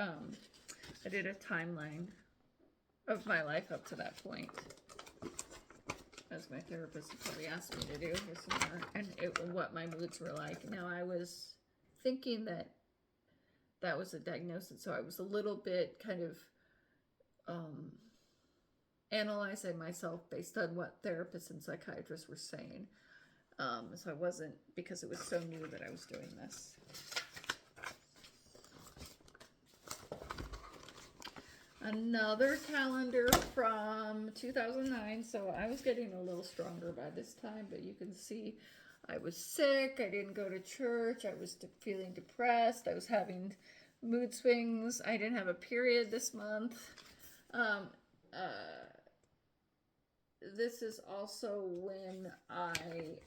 I did a timeline of my life up to that point, as my therapist probably asked me to do this summer, and what my moods were like. Now, I was thinking that that was a diagnosis, so I was a little bit kind of analyzing myself based on what therapists and psychiatrists were saying. So I wasn't, because it was so new that I was doing this. Another calendar from 2009. So I was getting a little stronger by this time, but you can see I was sick. I didn't go to church. I was feeling depressed. I was having mood swings. I didn't have a period this month. This is also when I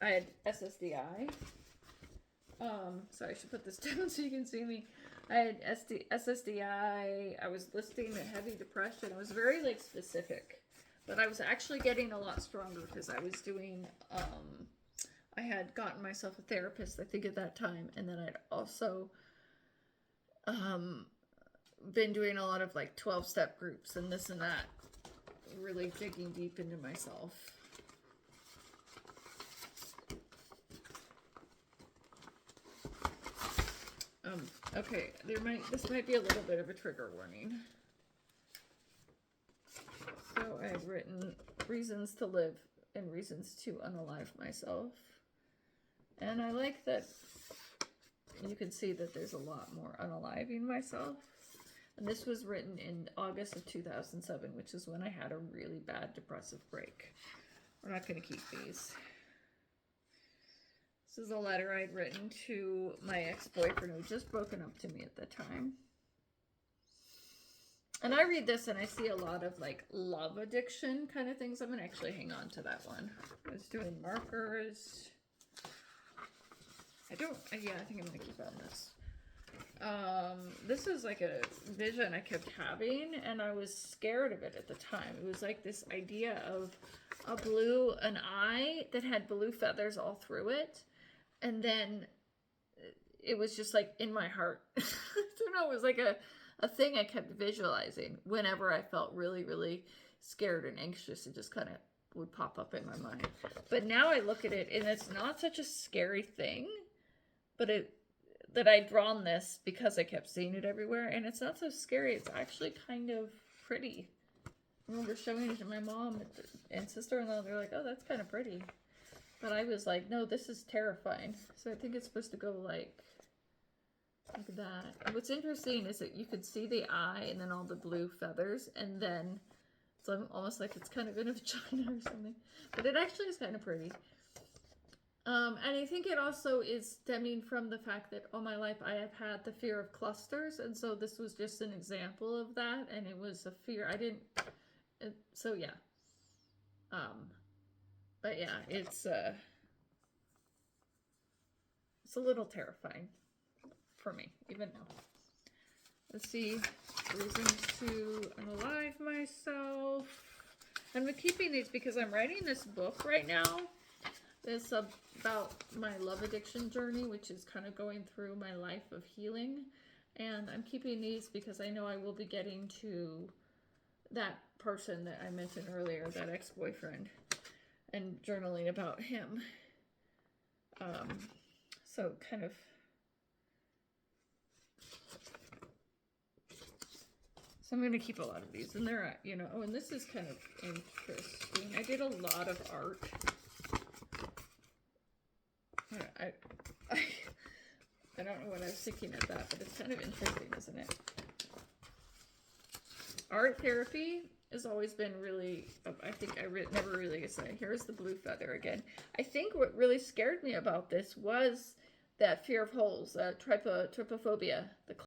I had SSDI. Sorry, I should put this down so you can see me. I had SSDI. I was listing a heavy depression. I was very specific, but I was actually getting a lot stronger because I was doing, I had gotten myself a therapist, I think at that time. And then I'd also, been doing a lot of 12-step groups and this and that, really digging deep into myself. Okay, this might be a little bit of a trigger warning. So I've written reasons to live and reasons to unalive myself. And I like that you can see that there's a lot more unaliving myself. And this was written in August of 2007, which is when I had a really bad depressive break. We're not going to keep these. This is a letter I'd written to my ex-boyfriend who had just broken up to me at the time. And I read this and I see a lot of love addiction kind of things. I'm going to actually hang on to that one. I was doing markers. I think I'm going to keep on this. This is a vision I kept having, and I was scared of it at the time. It was this idea of an eye that had blue feathers all through it, and then it was just in my heart. I don't know, it was a thing I kept visualizing whenever I felt really, really scared and anxious. It just kind of would pop up in my mind. But now I look at it, and it's not such a scary thing, but that I'd drawn this because I kept seeing it everywhere, and it's not so scary. It's actually kind of pretty. I remember showing it to my mom and sister-in-law. They're like, "Oh, that's kind of pretty," but I was like, "No, this is terrifying." So I think it's supposed to go like that. And what's interesting is that you could see the eye and then all the blue feathers, and then it's almost like it's kind of in a vagina or something. But it actually is kind of pretty. And I think it also is stemming from the fact that all my life I have had the fear of clusters, and so this was just an example of that, and it was a fear so yeah. But yeah, it's a little terrifying for me, even now. Let's see, reasons to unalive myself. I'm keeping these because I'm writing this book right now. It's about my love addiction journey, which is kind of going through my life of healing. And I'm keeping these because I know I will be getting to that person that I mentioned earlier, that ex-boyfriend, and journaling about him. So kind of... So I'm going to keep a lot of these. And they're, oh, and this is kind of interesting. I did a lot of art. I don't know what I was thinking at that, but it's kind of interesting, isn't it? Art therapy has always been really, I think I never really say, here's the blue feather again. I think what really scared me about this was that fear of holes, trypophobia, the